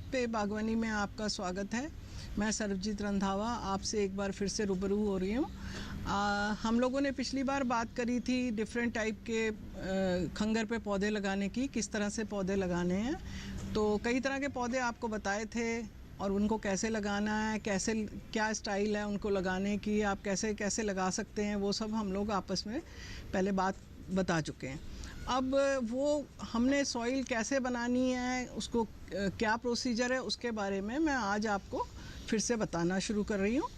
पे बागवानी में आपका स्वागत है। मैं सरबजीत रंधावा आपसे एक बार फिर से रूबरू हो रही हूँ। हम लोगों ने पिछली बार बात करी थी डिफरेंट टाइप के खंगर पे पौधे लगाने की, किस तरह से पौधे लगाने हैं। तो कई तरह के पौधे आपको बताए थे और उनको कैसे लगाना है, कैसे क्या स्टाइल है उनको लगाने की, आप कैसे कैसे लगा सकते हैं, वो सब हम लोग आपस में पहले बात बता चुके हैं। अब वो हमने सॉइल कैसे बनानी है, उसको क्या प्रोसीजर है, उसके बारे में मैं आज आपको फिर से बताना शुरू कर रही हूँ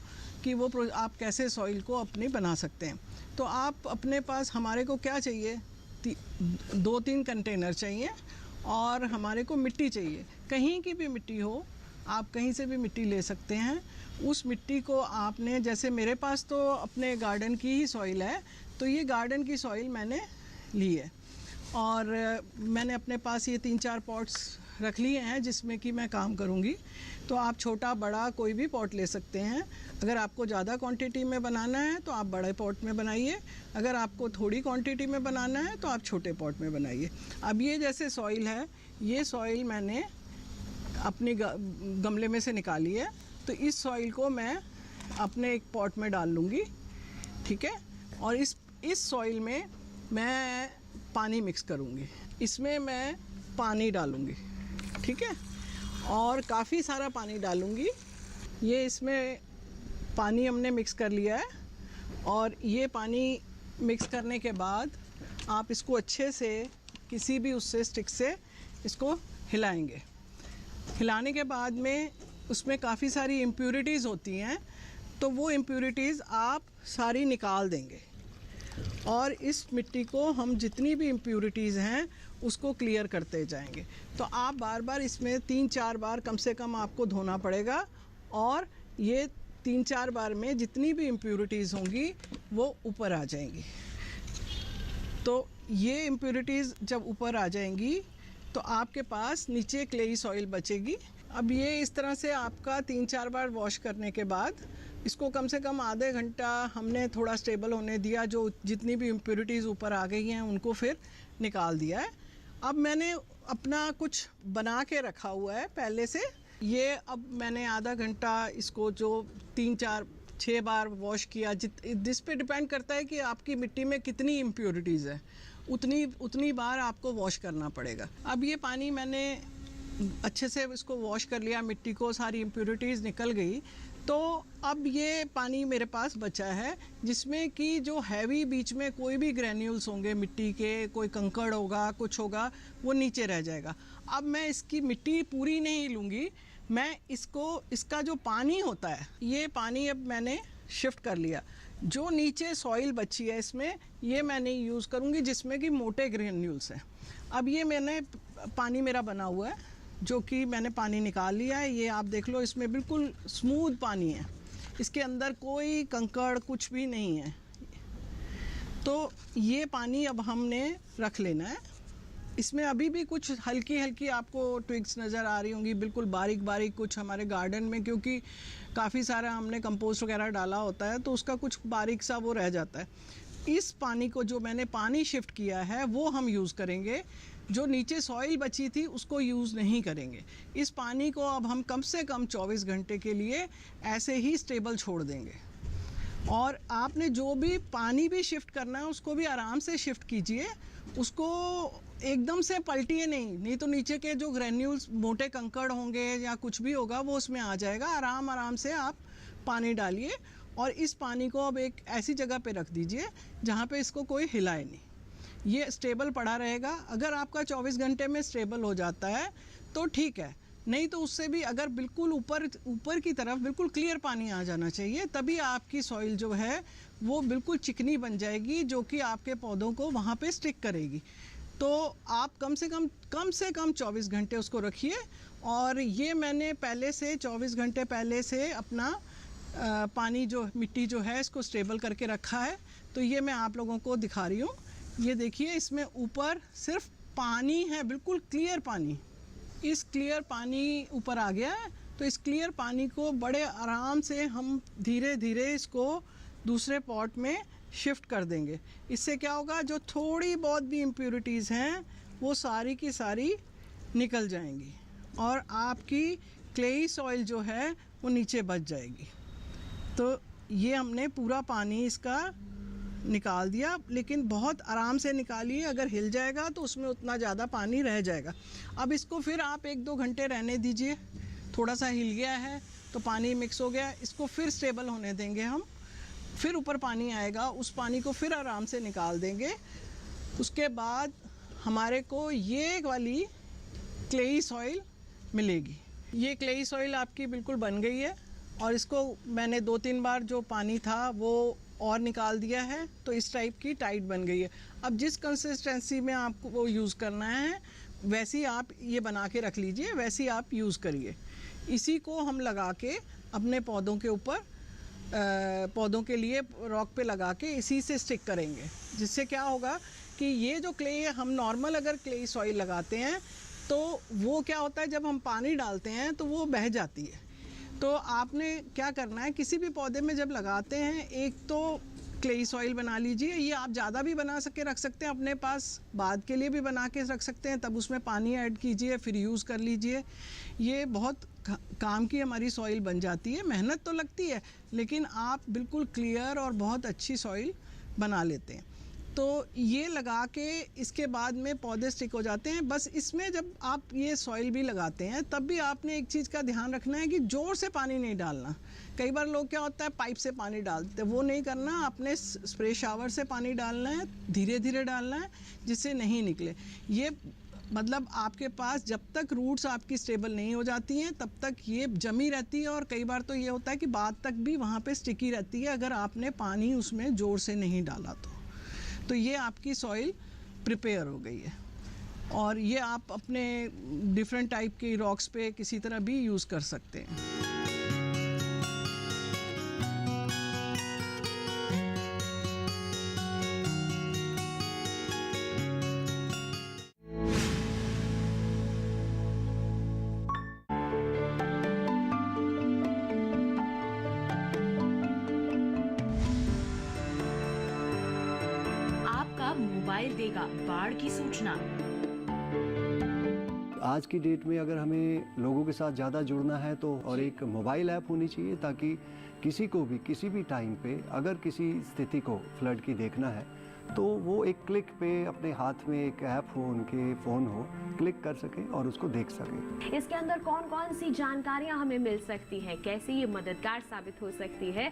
कि वो आप कैसे सॉइल को अपनी बना सकते हैं। तो आप अपने पास हमारे को क्या चाहिए, 2-3 कंटेनर चाहिए और हमारे को मिट्टी चाहिए। कहीं की भी मिट्टी हो, आप कहीं से भी मिट्टी ले सकते हैं। उस मिट्टी को आपने, जैसे मेरे पास तो अपने गार्डन की ही सॉइल है, तो ये गार्डन की सॉइल मैंने ली है और मैंने अपने पास ये 3-4 पॉट्स रख लिए हैं जिसमें कि मैं काम करूँगी। तो आप छोटा बड़ा कोई भी पॉट ले सकते हैं। अगर आपको ज़्यादा क्वांटिटी में बनाना है तो आप बड़े पॉट में बनाइए, अगर आपको थोड़ी क्वांटिटी में बनाना है तो आप छोटे पॉट में बनाइए। अब ये जैसे सॉइल है, ये सॉइल मैंने अपनी गमले में से निकाली है, तो इस सॉइल को मैं अपने एक पॉट में डाल लूँगी, ठीक है। और इस सॉइल में मैं पानी मिक्स करूँगी, इसमें मैं पानी डालूँगी, ठीक है, और काफ़ी सारा पानी डालूँगी। ये इसमें पानी हमने मिक्स कर लिया है और ये पानी मिक्स करने के बाद आप इसको अच्छे से किसी भी उससे स्टिक से इसको हिलाएंगे। हिलाने के बाद में उसमें काफ़ी सारी इम्प्यूरिटीज़ होती हैं, तो वो इम्प्यूरिटीज़ आप सारी निकाल देंगे और इस मिट्टी को हम जितनी भी इम्प्यूरिटीज़ हैं उसको क्लियर करते जाएंगे। तो आप बार बार इसमें 3-4 बार कम से कम आपको धोना पड़ेगा और ये 3-4 बार में जितनी भी इम्प्यूरिटीज़ होंगी वो ऊपर आ जाएंगी। तो ये इम्प्यूरिटीज़ जब ऊपर आ जाएंगी तो आपके पास नीचे क्लेई सॉइल बचेगी। अब ये इस तरह से आपका 3-4 बार वॉश करने के बाद इसको कम से कम आधे घंटा हमने थोड़ा स्टेबल होने दिया। जो जितनी भी इम्प्यूरिटीज़ ऊपर आ गई हैं उनको फिर निकाल दिया है। अब मैंने अपना कुछ बना के रखा हुआ है पहले से। ये अब मैंने आधा घंटा इसको जो 3-4-6 बार वॉश किया, जिस पे डिपेंड करता है कि आपकी मिट्टी में कितनी इम्प्यूरिटीज़ है, उतनी बार आपको वॉश करना पड़ेगा। अब ये पानी मैंने अच्छे से इसको वॉश कर लिया, मिट्टी को सारी इम्प्यूरिटीज़ निकल गई। तो अब ये पानी मेरे पास बचा है जिसमें कि जो हैवी बीच में कोई भी ग्रैन्यूल्स होंगे मिट्टी के, कोई कंकड़ होगा, कुछ होगा, वो नीचे रह जाएगा। अब मैं इसकी मिट्टी पूरी नहीं लूँगी, मैं इसका जो पानी होता है, ये पानी अब मैंने शिफ्ट कर लिया। जो नीचे सॉइल बची है इसमें ये मैंने यूज़ करूँगी जिसमें कि मोटे ग्रैन्यूल्स हैं। अब ये मैंने पानी मेरा बना हुआ है जो कि मैंने पानी निकाल लिया है। ये आप देख लो, इसमें बिल्कुल स्मूथ पानी है, इसके अंदर कोई कंकड़ कुछ भी नहीं है। तो ये पानी अब हमने रख लेना है। इसमें अभी भी कुछ हल्की हल्की आपको ट्विग्स नज़र आ रही होंगी, बिल्कुल बारीक बारीक कुछ हमारे गार्डन में, क्योंकि काफ़ी सारा हमने कंपोस्ट वगैरह डाला होता है तो उसका कुछ बारीक सा वो रह जाता है। इस पानी को, जो मैंने पानी शिफ्ट किया है, वो हम यूज़ करेंगे। जो नीचे सॉइल बची थी उसको यूज़ नहीं करेंगे। इस पानी को अब हम कम से कम 24 घंटे के लिए ऐसे ही स्टेबल छोड़ देंगे। और आपने जो भी पानी भी शिफ्ट करना है उसको भी आराम से शिफ्ट कीजिए, उसको एकदम से पलटिए नहीं तो नीचे के जो ग्रैन्यूल्स, मोटे कंकड़ होंगे या कुछ भी होगा वो उसमें आ जाएगा। आराम से आप पानी डालिए और इस पानी को अब एक ऐसी जगह पे रख दीजिए जहाँ पे इसको कोई हिलाए नहीं, ये स्टेबल पड़ा रहेगा। अगर आपका 24 घंटे में स्टेबल हो जाता है तो ठीक है, नहीं तो उससे भी अगर बिल्कुल ऊपर की तरफ बिल्कुल क्लियर पानी आ जाना चाहिए, तभी आपकी सॉइल जो है वो बिल्कुल चिकनी बन जाएगी, जो कि आपके पौधों को वहाँ पे स्टिक करेगी। तो आप कम से कम 24 घंटे उसको रखिए। और ये मैंने पहले से 24 घंटे पहले से अपना पानी, जो मिट्टी जो है, इसको स्टेबल करके रखा है। तो ये मैं आप लोगों को दिखा रही हूँ। ये देखिए, इसमें ऊपर सिर्फ पानी है, बिल्कुल क्लियर पानी। इस क्लियर पानी ऊपर आ गया है। तो इस क्लियर पानी को बड़े आराम से हम धीरे धीरे इसको दूसरे पॉट में शिफ्ट कर देंगे। इससे क्या होगा, जो थोड़ी बहुत भी इम्प्यूरिटीज़ हैं वो सारी की सारी निकल जाएंगी और आपकी क्लेई सॉइल जो है वो नीचे बच जाएगी। तो ये हमने पूरा पानी इसका निकाल दिया, लेकिन बहुत आराम से निकालिए, अगर हिल जाएगा तो उसमें उतना ज़्यादा पानी रह जाएगा। अब इसको फिर आप 1-2 घंटे रहने दीजिए। थोड़ा सा हिल गया है तो पानी मिक्स हो गया, इसको फिर स्टेबल होने देंगे हम। फिर ऊपर पानी आएगा, उस पानी को फिर आराम से निकाल देंगे। उसके बाद हमारे को ये वाली क्लेई सॉइल मिलेगी। ये क्लेई सॉइल आपकी बिल्कुल बन गई है और इसको मैंने 2-3 बार जो पानी था वो और निकाल दिया है, तो इस टाइप की टाइट बन गई है। अब जिस कंसिस्टेंसी में आपको वो यूज़ करना है वैसी आप ये बना के रख लीजिए, वैसी आप यूज़ करिए। इसी को हम लगा के अपने पौधों के ऊपर पौधों के लिए रॉक पे लगा के इसी से स्टिक करेंगे, जिससे क्या होगा कि ये जो क्ले हम नॉर्मल अगर क्ले सॉइल लगाते हैं तो वो क्या होता है, जब हम पानी डालते हैं तो वो बह जाती है। तो आपने क्या करना है, किसी भी पौधे में जब लगाते हैं, एक तो क्लेई सॉइल बना लीजिए। ये आप ज़्यादा भी बना सके रख सकते हैं अपने पास, बाद के लिए भी बना के रख सकते हैं, तब उसमें पानी ऐड कीजिए फिर यूज़ कर लीजिए। ये बहुत काम की हमारी सॉइल बन जाती है। मेहनत तो लगती है लेकिन आप बिल्कुल क्लियर और बहुत अच्छी सॉइल बना लेते हैं। तो ये लगा के इसके बाद में पौधे स्टिक हो जाते हैं। बस इसमें जब आप ये सॉइल भी लगाते हैं तब भी आपने एक चीज़ का ध्यान रखना है कि ज़ोर से पानी नहीं डालना। कई बार लोग क्या होता है पाइप से पानी डालते हैं, वो नहीं करना। आपने स्प्रे शावर से पानी डालना है, धीरे धीरे डालना है जिससे नहीं निकले। ये मतलब आपके पास जब तक रूट्स आपकी स्टेबल नहीं हो जाती हैं तब तक ये जमी रहती है, और कई बार तो ये होता है कि बाद तक भी वहाँ पे स्टिकी रहती है अगर आपने पानी उसमें ज़ोर से नहीं डाला तो ये आपकी सॉइल प्रिपेयर हो गई है। और ये आप अपने डिफरेंट टाइप के रॉक्स पे किसी तरह भी यूज़ कर सकते हैं। मोबाइल देगा बाढ़ की सूचना। आज की डेट में अगर हमें लोगों के साथ ज़्यादा जुड़ना है तो और एक मोबाइल ऐप होनी चाहिए, ताकि किसी को भी किसी भी टाइम पे अगर किसी स्थिति को फ्लड की देखना है तो वो एक क्लिक पे अपने हाथ में एक ऐप हो, उनके फ़ोन हो, क्लिक कर सके और उसको देख सके। इसके अंदर कौन कौन सी जानकारियां हमें मिल सकती हैं, कैसे ये मददगार साबित हो सकती है,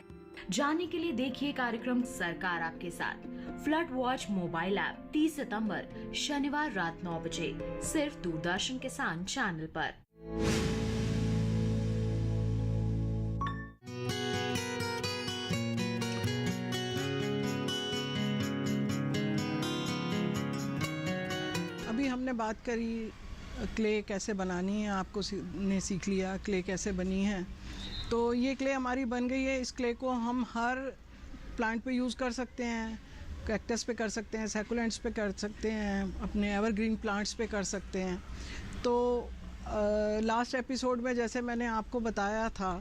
जानने के लिए देखिए कार्यक्रम सरकार आपके साथ। फ्लड वॉच मोबाइल ऐप 30 सितंबर शनिवार रात 9 बजे सिर्फ दूरदर्शन किसान चैनल पर। अभी हमने बात करी क्ले कैसे बनानी है, आपको ने सीख लिया क्ले कैसे बनी है। तो ये क्ले हमारी बन गई है। इस क्ले को हम हर प्लांट पे यूज़ कर सकते हैं, कैक्टस पे कर सकते हैं, सैकुलेंट्स पे कर सकते हैं, अपने एवरग्रीन प्लांट्स पे कर सकते हैं। तो लास्ट एपिसोड में जैसे मैंने आपको बताया था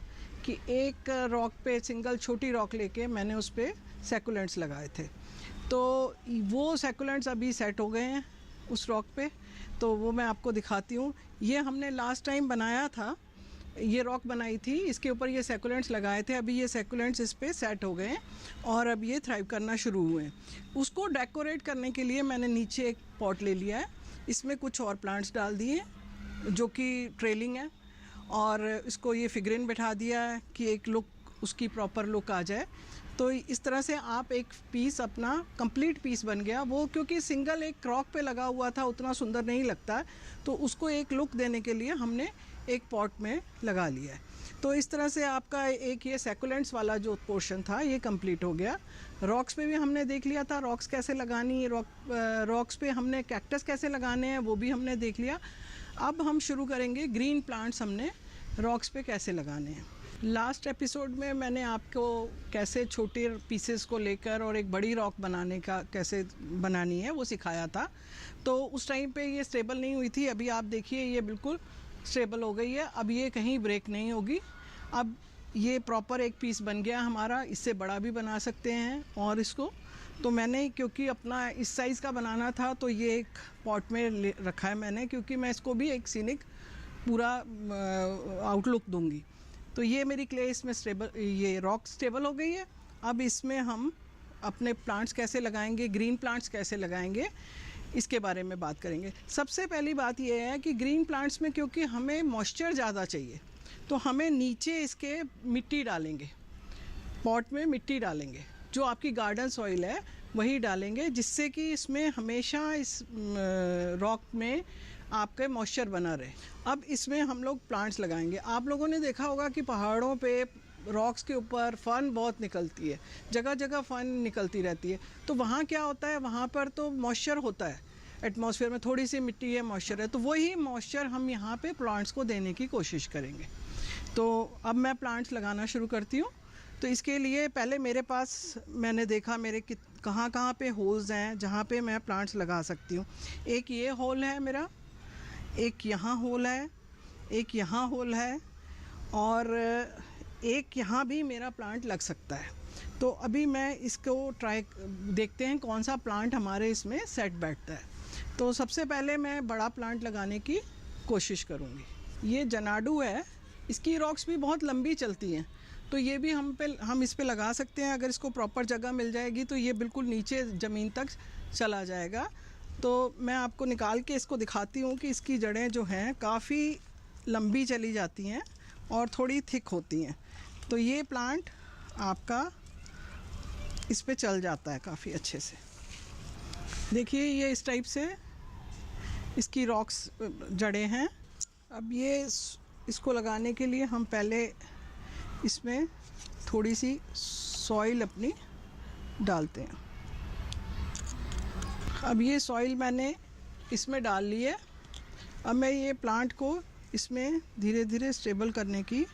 कि एक रॉक पे सिंगल छोटी रॉक लेके मैंने उस पर सैकुलेंट्स लगाए थे, तो वो सैकुलेंट्स अभी सेट हो गए हैं उस रॉक पे। तो वो मैं आपको दिखाती हूँ। ये हमने लास्ट टाइम बनाया था, ये रॉक बनाई थी, इसके ऊपर ये सैकुलेंट्स लगाए थे। अभी ये सैकुलेंट्स इस पे सेट हो गए हैं और अब ये थ्राइव करना शुरू हुए हैं। उसको डेकोरेट करने के लिए मैंने नीचे एक पॉट ले लिया है, इसमें कुछ और प्लांट्स डाल दिए जो कि ट्रेलिंग है, और इसको ये फिगरिन बैठा दिया है कि एक लुक उसकी प्रॉपर लुक आ जाए। तो इस तरह से आप एक पीस अपना कंप्लीट पीस बन गया। वो क्योंकि सिंगल एक रॉक पे लगा हुआ था उतना सुंदर नहीं लगता, तो उसको एक लुक देने के लिए हमने एक पॉट में लगा लिया है। तो इस तरह से आपका एक ये सैकुलेंट्स वाला जो पोर्शन था ये कंप्लीट हो गया। रॉक्स पे भी हमने देख लिया था रॉक्स कैसे लगानी, रॉक्स पे हमने कैक्टस कैसे लगाने हैं वो भी हमने देख लिया। अब हम शुरू करेंगे ग्रीन प्लांट्स हमने रॉक्स पे कैसे लगाने हैं। लास्ट एपिसोड में मैंने आपको कैसे छोटे पीसेस को लेकर और एक बड़ी रॉक बनाने का कैसे बनानी है वो सिखाया था। तो उस टाइम पे ये स्टेबल नहीं हुई थी। अभी आप देखिए ये बिल्कुल स्टेबल हो गई है, अब ये कहीं ब्रेक नहीं होगी। अब ये प्रॉपर एक पीस बन गया हमारा, इससे बड़ा भी बना सकते हैं। और इसको तो मैंने क्योंकि अपना इस साइज़ का बनाना था तो ये एक पॉट में रखा है मैंने, क्योंकि मैं इसको भी एक सीनिक पूरा आउटलुक दूंगी। तो ये मेरी क्ले इसमें स्टेबल, ये रॉक स्टेबल हो गई है। अब इसमें हम अपने प्लांट्स कैसे लगाएंगे, ग्रीन प्लांट्स कैसे लगाएंगे, इसके बारे में बात करेंगे। सबसे पहली बात यह है कि ग्रीन प्लांट्स में क्योंकि हमें मॉइस्चर ज़्यादा चाहिए, तो हमें नीचे इसके मिट्टी डालेंगे, पॉट में मिट्टी डालेंगे, जो आपकी गार्डन सॉइल है वही डालेंगे, जिससे कि इसमें हमेशा इस रॉक में आपके मॉइस्चर बना रहे। अब इसमें हम लोग प्लांट्स लगाएंगे। आप लोगों ने देखा होगा कि पहाड़ों पे रॉक्स के ऊपर फन बहुत निकलती है, जगह जगह फन निकलती रहती है। तो वहाँ क्या होता है, वहाँ पर तो मॉइस्चर होता है, एटमॉस्फेयर में थोड़ी सी मिट्टी है, मॉइस्चर है, तो वही मॉइस्चर हम यहाँ पे प्लांट्स को देने की कोशिश करेंगे। तो अब मैं प्लांट्स लगाना शुरू करती हूँ। तो इसके लिए पहले मेरे पास मैंने देखा मेरे कहाँ कहाँ पे होल्स हैं जहाँ पे मैं प्लांट्स लगा सकती हूँ। एक ये होल है मेरा, एक यहाँ होल है, एक यहाँ होल है, और एक यहाँ भी मेरा प्लांट लग सकता है। तो अभी मैं इसको देखते हैं कौन सा प्लांट हमारे इसमें सेट बैठता है। तो सबसे पहले मैं बड़ा प्लांट लगाने की कोशिश करूँगी। ये जनाडू है, इसकी रॉक्स भी बहुत लंबी चलती हैं, तो ये भी हम इस पे लगा सकते हैं। अगर इसको प्रॉपर जगह मिल जाएगी तो ये बिल्कुल नीचे ज़मीन तक चला जाएगा। तो मैं आपको निकाल के इसको दिखाती हूँ कि इसकी जड़ें जो हैं काफ़ी लंबी चली जाती हैं और थोड़ी थिक होती हैं। तो ये प्लांट आपका इस पे चल जाता है काफ़ी अच्छे से। देखिए ये इस टाइप से इसकी रॉक्स जड़ें हैं। अब ये इसको लगाने के लिए हम पहले इसमें थोड़ी सी सॉइल अपनी डालते हैं। अब ये सॉइल मैंने इसमें डाल ली है। अब मैं ये प्लांट को इसमें धीरे धीरे स्टेबल करने की,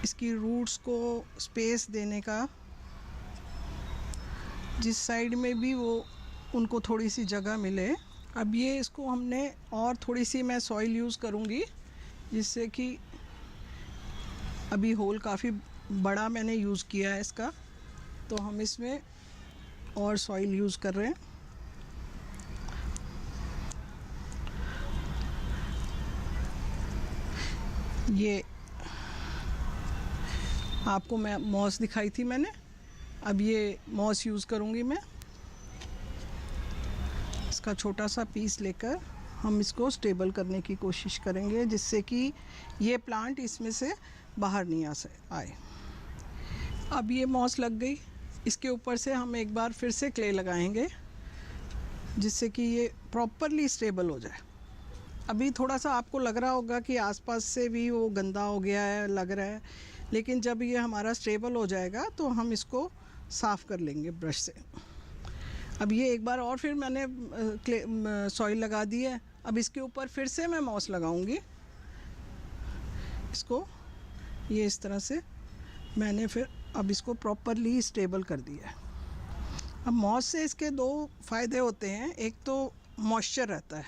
इसकी रूट्स को स्पेस देने का, जिस साइड में भी वो उनको थोड़ी सी जगह मिले। अब ये इसको हमने और थोड़ी सी मैं सॉइल यूज़ करूँगी, जिससे कि अभी होल काफ़ी बड़ा मैंने यूज़ किया है इसका, तो हम इसमें और सॉइल यूज़ कर रहे हैं। ये आपको मैं मॉस दिखाई थी मैंने, अब ये मॉस यूज़ करूँगी मैं। इसका छोटा सा पीस लेकर हम इसको स्टेबल करने की कोशिश करेंगे, जिससे कि ये प्लांट इसमें से बाहर नहीं आए। अब ये मॉस लग गई, इसके ऊपर से हम एक बार फिर से क्ले लगाएंगे, जिससे कि ये प्रॉपरली स्टेबल हो जाए। अभी थोड़ा सा आपको लग रहा होगा कि आसपास से भी वो गंदा हो गया है, लग रहा है, लेकिन जब ये हमारा स्टेबल हो जाएगा तो हम इसको साफ़ कर लेंगे ब्रश से। अब ये एक बार और फिर मैंने सॉइल लगा दी है। अब इसके ऊपर फिर से मैं मॉस लगाऊंगी। इसको ये इस तरह से मैंने फिर अब इसको प्रॉपरली स्टेबल कर दिया है। अब मॉस से इसके दो फ़ायदे होते हैं। एक तो मॉइस्चर रहता है,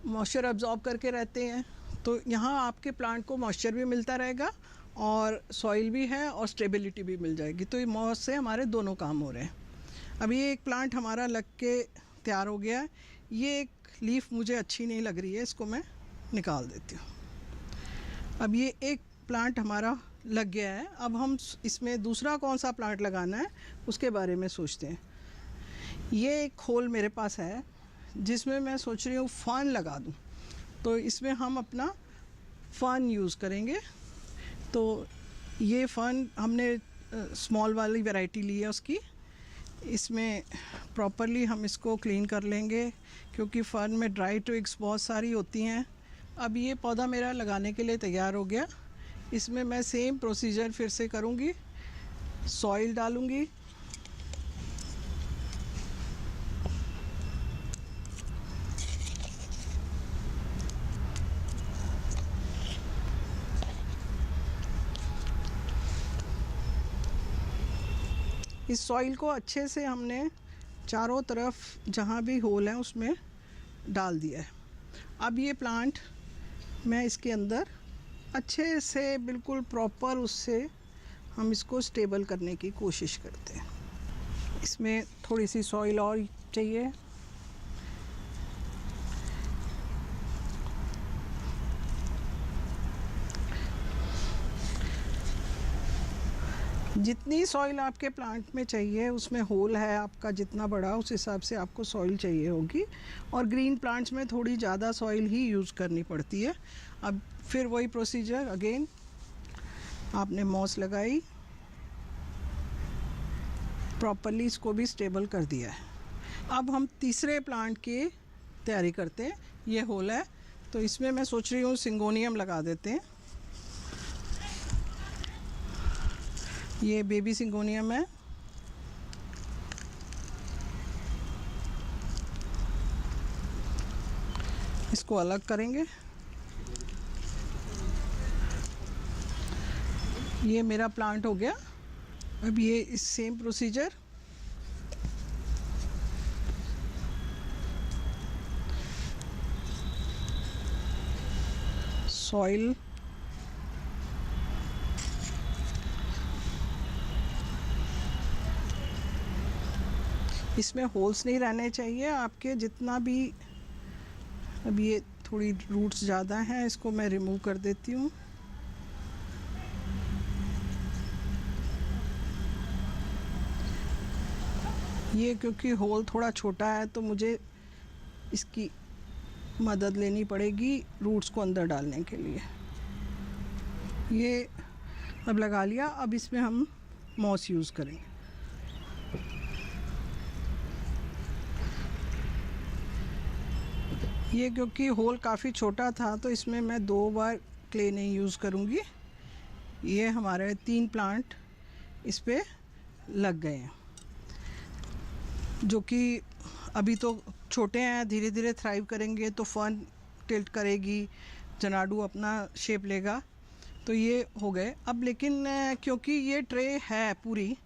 मॉइस्चर अब्जॉर्ब करके रहते हैं, तो यहाँ आपके प्लांट को मॉइस्चर भी मिलता रहेगा और सॉइल भी है और स्टेबिलिटी भी मिल जाएगी। तो ये मॉस से हमारे दोनों काम हो रहे हैं। अब ये एक प्लांट हमारा लग के तैयार हो गया है। ये एक लीफ मुझे अच्छी नहीं लग रही है, इसको मैं निकाल देती हूँ। अब ये एक प्लांट हमारा लग गया है। अब हम इसमें दूसरा कौन सा प्लांट लगाना है उसके बारे में सोचते हैं। ये एक होल मेरे पास है जिसमें मैं सोच रही हूँ फर्न लगा दूँ। तो इसमें हम अपना फर्न यूज़ करेंगे। तो ये फर्न हमने स्मॉल वाली वैरायटी ली है उसकी। इसमें प्रॉपरली हम इसको क्लीन कर लेंगे, क्योंकि फर्न में ड्राई ट्विग्स बहुत सारी होती हैं। अब ये पौधा मेरा लगाने के लिए तैयार हो गया। इसमें मैं सेम प्रोसीजर फिर से करूँगी, सॉइल डालूँगी, इस सॉइल को अच्छे से हमने चारों तरफ जहाँ भी होल है उसमें डाल दिया है। अब ये प्लांट मैं इसके अंदर अच्छे से बिल्कुल प्रॉपर उससे हम इसको स्टेबल करने की कोशिश करते हैं। इसमें थोड़ी सी सॉइल और चाहिए। जितनी सॉइल आपके प्लांट में चाहिए, उसमें होल है आपका जितना बड़ा, उस हिसाब से आपको सॉइल चाहिए होगी। और ग्रीन प्लांट्स में थोड़ी ज़्यादा सॉइल ही यूज़ करनी पड़ती है। अब फिर वही प्रोसीजर अगेन, आपने मॉस लगाई, प्रॉपरली इसको भी स्टेबल कर दिया है। अब हम तीसरे प्लांट की तैयारी करते हैं। ये होल है तो इसमें मैं सोच रही हूँ सिंगोनियम लगा देते हैं। ये बेबी सिंगोनियम है। इसको अलग करेंगे। ये मेरा प्लांट हो गया। अब ये इस सेम प्रोसीजर सॉइल इसमें होल्स नहीं रहने चाहिए आपके जितना भी। अब ये थोड़ी रूट्स ज़्यादा हैं, इसको मैं रिमूव कर देती हूँ। ये क्योंकि होल थोड़ा छोटा है तो मुझे इसकी मदद लेनी पड़ेगी रूट्स को अंदर डालने के लिए। ये अब लगा लिया। अब इसमें हम मॉस यूज़ करेंगे। ये क्योंकि होल काफ़ी छोटा था तो इसमें मैं 2 बार क्ले नहीं यूज़ करूँगी। ये हमारे 3 प्लांट इस पे लग गए हैं, जो कि अभी तो छोटे हैं, धीरे धीरे थ्राइव करेंगे तो फर्न टिल्ट करेगी, जनाडू अपना शेप लेगा। तो ये हो गए। अब लेकिन क्योंकि ये ट्रे है पूरी,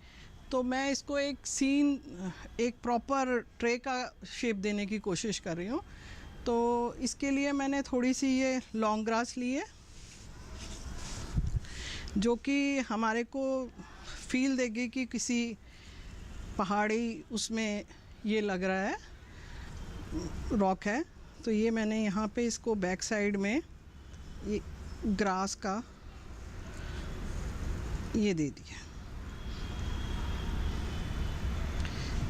तो मैं इसको एक प्रॉपर ट्रे का शेप देने की कोशिश कर रही हूँ। तो इसके लिए मैंने थोड़ी सी ये लॉन्ग ग्रास ली है, जो कि हमारे को फील देगी कि किसी पहाड़ी उसमें ये लग रहा है, रॉक है। तो ये मैंने यहाँ पे इसको बैक साइड में ये ग्रास का ये दे दिया।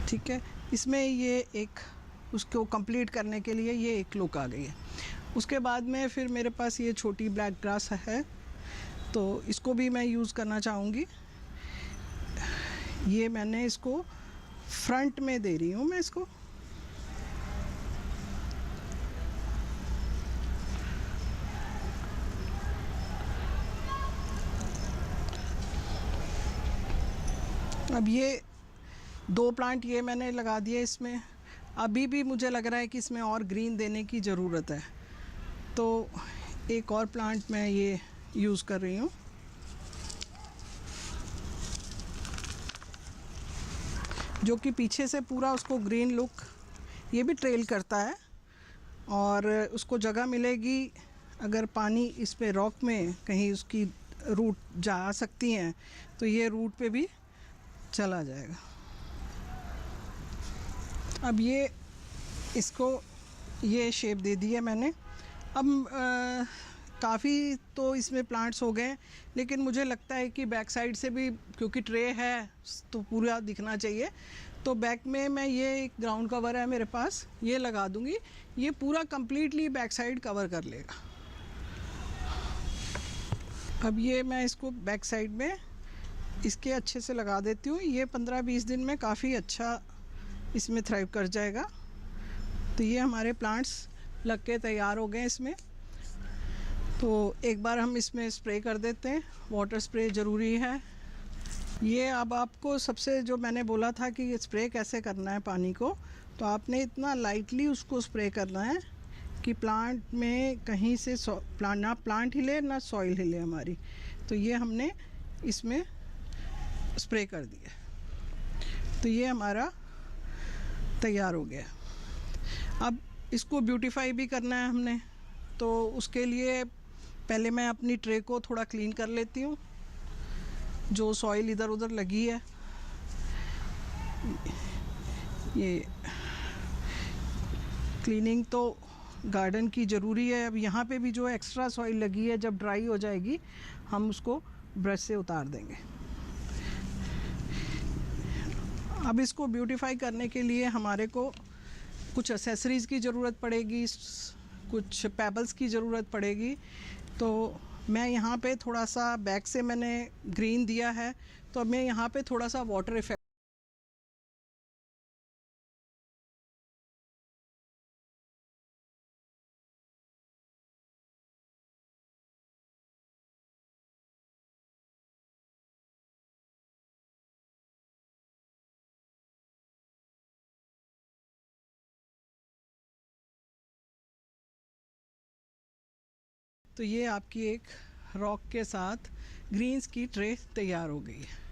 ठीक है, इसमें ये एक उसको कंप्लीट करने के लिए ये एक लुक आ गई है। उसके बाद में फिर मेरे पास ये छोटी ब्लैक ग्रास है, तो इसको भी मैं यूज़ करना चाहूँगी। ये मैंने इसको फ्रंट में दे रही हूँ मैं इसको। अब ये 2 प्लांट ये मैंने लगा दिए इसमें। अभी भी मुझे लग रहा है कि इसमें और ग्रीन देने की ज़रूरत है, तो एक और प्लांट मैं ये यूज़ कर रही हूँ। जो कि पीछे से पूरा उसको ग्रीन लुक ये भी ट्रेल करता है, और उसको जगह मिलेगी अगर पानी इस पे रॉक में कहीं उसकी रूट जा सकती हैं तो ये रूट पे भी चला जाएगा। अब ये इसको ये शेप दे दी है मैंने। अब काफ़ी तो इसमें प्लांट्स हो गए, लेकिन मुझे लगता है कि बैक साइड से भी, क्योंकि ट्रे है तो पूरा दिखना चाहिए, तो बैक में मैं ये एक ग्राउंड कवर है मेरे पास, ये लगा दूंगी। ये पूरा कंप्लीटली बैक साइड कवर कर लेगा। अब ये मैं इसको बैक साइड में इसके अच्छे से लगा देती हूँ। ये 15-20 दिन में काफ़ी अच्छा इसमें थ्राइव कर जाएगा। तो ये हमारे प्लांट्स लग के तैयार हो गए इसमें। तो एक बार हम इसमें स्प्रे कर देते हैं। वाटर स्प्रे ज़रूरी है। ये अब आपको सबसे जो मैंने बोला था कि ये स्प्रे कैसे करना है पानी को, तो आपने इतना लाइटली उसको स्प्रे करना है कि प्लांट में कहीं से ना प्लांट हिले ना सॉइल हिले हमारी। तो ये हमने इसमें स्प्रे कर दिया। तो ये हमारा तैयार हो गया। अब इसको ब्यूटीफाई भी करना है हमने, तो उसके लिए पहले मैं अपनी ट्रे को थोड़ा क्लीन कर लेती हूँ, जो सॉइल इधर उधर लगी है। ये क्लीनिंग तो गार्डन की ज़रूरी है। अब यहाँ पे भी जो एक्स्ट्रा सॉइल लगी है, जब ड्राई हो जाएगी हम उसको ब्रश से उतार देंगे। अब इसको ब्यूटीफाई करने के लिए हमारे को कुछ एसेसरीज़ की ज़रूरत पड़ेगी, कुछ पेबल्स की ज़रूरत पड़ेगी। तो मैं यहाँ पे थोड़ा सा बैक से मैंने ग्रीन दिया है, तो अब मैं यहाँ पे थोड़ा सा वाटर इफेक्ट तो ये आपकी एक रॉक के साथ ग्रीन्स की ट्रे तैयार हो गई है।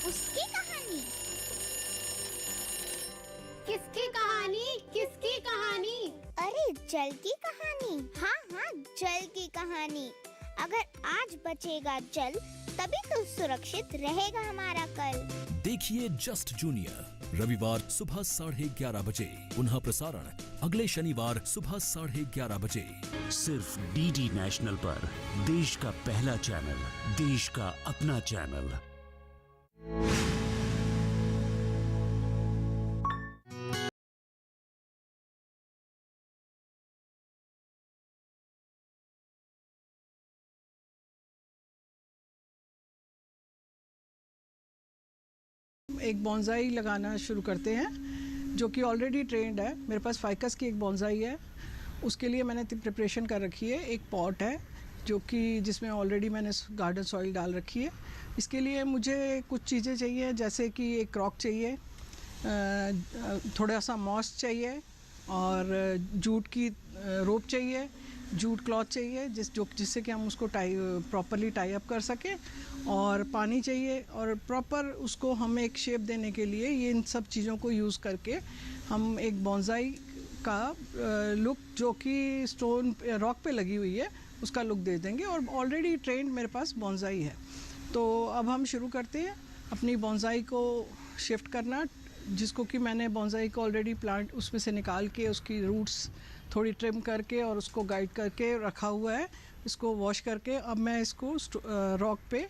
उसकी कहानी, किसकी कहानी, किसकी कहानी? अरे जल की कहानी। हाँ हाँ, जल की कहानी। अगर आज बचेगा जल, तभी तो सुरक्षित रहेगा हमारा कल। देखिए जस्ट जूनियर रविवार सुबह 11:30 बजे, पुनः प्रसारण अगले शनिवार सुबह 11:30 बजे। सिर्फ डीडी नेशनल पर, देश का पहला चैनल, देश का अपना चैनल। एक बॉन्साई लगाना शुरू करते हैं, जो कि ऑलरेडी ट्रेंड है। मेरे पास फाइकस की एक बॉन्साई है, उसके लिए मैंने प्रिपरेशन कर रखी है। एक पॉट है जो कि जिसमें ऑलरेडी मैंने गार्डन सॉइल डाल रखी है। इसके लिए मुझे कुछ चीज़ें चाहिए, जैसे कि एक रॉक चाहिए, थोड़ा सा मॉस चाहिए, और जूट की रोप चाहिए, जूट क्लॉथ चाहिए जिससे कि हम उसको प्रॉपरली टाई अप कर सकें, और पानी चाहिए, और प्रॉपर उसको हम एक शेप देने के लिए ये इन सब चीज़ों को यूज़ करके हम एक बॉन्साई का लुक, जो कि स्टोन रॉक पे लगी हुई है, उसका लुक दे देंगे। और ऑलरेडी ट्रेंड मेरे पास बॉन्साई है। तो अब हम शुरू करते हैं अपनी बॉन्साई को शिफ्ट करना, जिसको कि मैंने बॉन्साई को ऑलरेडी प्लांट उसमें से निकाल के उसकी रूट्स थोड़ी ट्रिम करके और उसको गाइड करके रखा हुआ है। इसको वॉश करके अब मैं इसको रॉक पे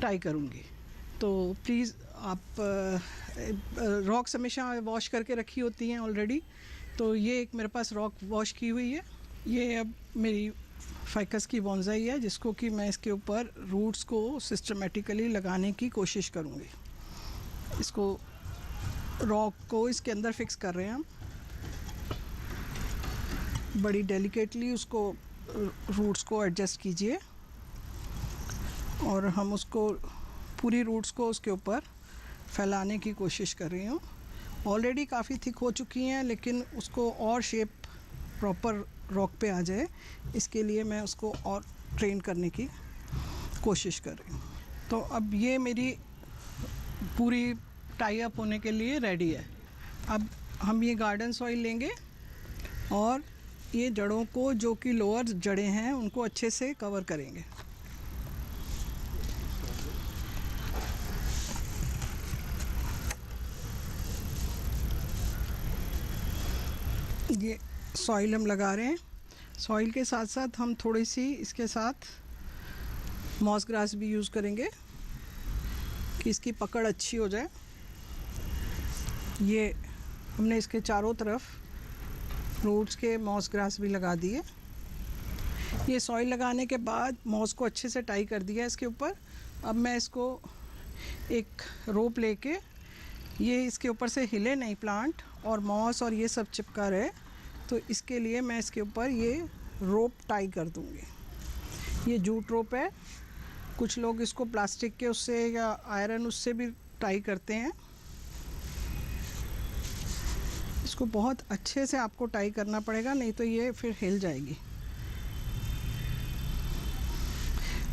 टाई करूँगी। तो प्लीज़ आप रॉक्स हमेशा वॉश करके रखी होती हैं ऑलरेडी। तो ये एक मेरे पास रॉक वॉश की हुई है। ये अब मेरी फाइकस की बॉन्साई है, जिसको कि मैं इसके ऊपर रूट्स को सिस्टमेटिकली लगाने की कोशिश करूँगी। इसको रॉक को इसके अंदर फिक्स कर रहे हैं हम। बड़ी डेलिकेटली उसको रूट्स को एडजस्ट कीजिए, और हम उसको पूरी रूट्स को उसके ऊपर फैलाने की कोशिश कर रही हूँ। ऑलरेडी काफ़ी थिक हो चुकी हैं, लेकिन उसको और शेप प्रॉपर रॉक पे आ जाए, इसके लिए मैं उसको और ट्रेन करने की कोशिश कर रही हूँ। तो अब ये मेरी पूरी टाई अप होने के लिए रेडी है। अब हम ये गार्डन सॉइल लेंगे और ये जड़ों को, जो कि लोअर जड़ें हैं, उनको अच्छे से कवर करेंगे। ये सॉइल हम लगा रहे हैं। सॉइल के साथ साथ हम थोड़ी सी इसके साथ मॉस ग्रास भी यूज़ करेंगे कि इसकी पकड़ अच्छी हो जाए। ये हमने इसके चारों तरफ रूट्स के मॉस ग्रास भी लगा दिए। ये सॉइल लगाने के बाद मॉस को अच्छे से टाई कर दिया इसके ऊपर। अब मैं इसको एक रोप लेके, ये इसके ऊपर से हिले नहीं प्लांट, और मॉस और ये सब चिपका रहे, तो इसके लिए मैं इसके ऊपर ये रोप टाई कर दूँगी। ये जूट रोप है। कुछ लोग इसको प्लास्टिक के उससे या आयरन उससे भी टाई करते हैं। इसको बहुत अच्छे से आपको टाई करना पड़ेगा, नहीं तो ये फिर हिल जाएगी।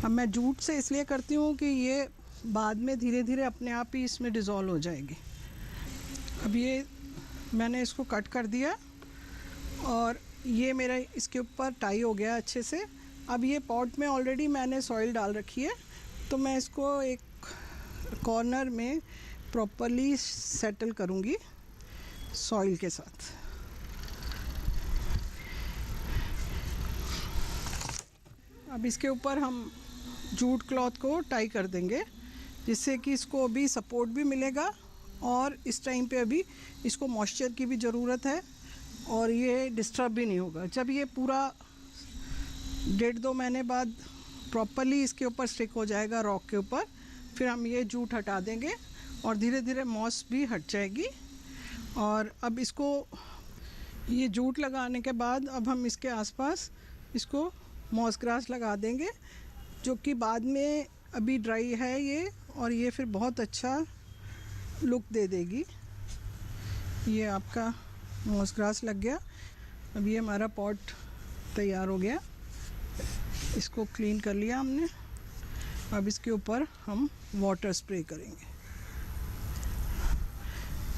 अब मैं जूट से इसलिए करती हूँ कि ये बाद में धीरे धीरे अपने आप ही इसमें डिज़ोल्व हो जाएगी। अब ये मैंने इसको कट कर दिया, और ये मेरा इसके ऊपर टाई हो गया अच्छे से। अब ये पॉट में ऑलरेडी मैंने सॉइल डाल रखी है, तो मैं इसको एक कॉर्नर में प्रॉपरली सेटल करूँगी सॉइल के साथ। अब इसके ऊपर हम जूट क्लॉथ को टाई कर देंगे, जिससे कि इसको अभी सपोर्ट भी मिलेगा और इस टाइम पे अभी इसको मॉइस्चर की भी ज़रूरत है और ये डिस्टर्ब भी नहीं होगा। जब ये पूरा 1.5-2 महीने बाद प्रॉपरली इसके ऊपर स्टिक हो जाएगा रॉक के ऊपर, फिर हम ये जूट हटा देंगे और धीरे धीरे मॉस भी हट जाएगी। और अब इसको ये जूट लगाने के बाद अब हम इसके आसपास इसको मॉस ग्रास लगा देंगे, जो कि बाद में अभी ड्राई है ये, और ये फिर बहुत अच्छा लुक दे देगी। ये आपका मॉस ग्रास लग गया। अब ये हमारा पॉट तैयार हो गया, इसको क्लीन कर लिया हमने। अब इसके ऊपर हम वाटर स्प्रे करेंगे,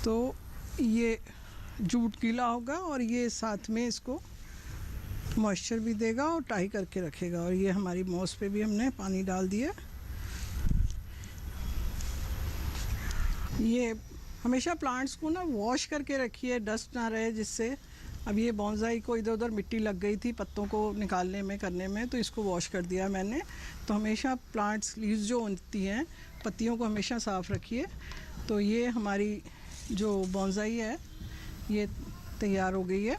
तो ये जूट गीला होगा और ये साथ में इसको मॉइस्चर भी देगा और टाई करके रखेगा। और ये हमारी मॉस पे भी हमने पानी डाल दिया। ये हमेशा प्लांट्स को ना वॉश करके रखिए, डस्ट ना रहे जिससे। अब ये बॉन्साई को इधर उधर मिट्टी लग गई थी पत्तों को निकालने में करने में, तो इसको वॉश कर दिया मैंने। तो हमेशा प्लांट्स लीव्स जो होती हैं पत्तियों को हमेशा साफ़ रखिए। तो ये हमारी जो बॉन्साई है ये तैयार हो गई है।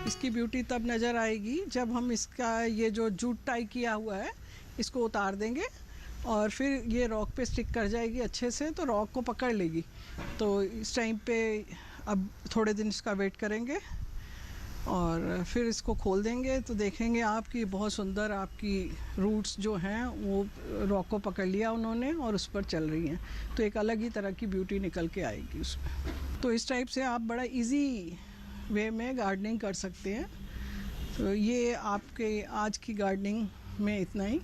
इसकी ब्यूटी तब नज़र आएगी जब हम इसका ये जो जूट टाई किया हुआ है इसको उतार देंगे और फिर ये रॉक पे स्टिक कर जाएगी अच्छे से, तो रॉक को पकड़ लेगी। तो इस टाइम पे अब थोड़े दिन इसका वेट करेंगे और फिर इसको खोल देंगे, तो देखेंगे आप कि बहुत सुंदर आपकी रूट्स जो हैं वो रॉक को पकड़ लिया उन्होंने और उस पर चल रही हैं। तो एक अलग ही तरह की ब्यूटी निकल के आएगी उसमें। तो इस टाइप से आप बड़ा इजी वे में गार्डनिंग कर सकते हैं। तो ये आपके आज की गार्डनिंग में इतना ही।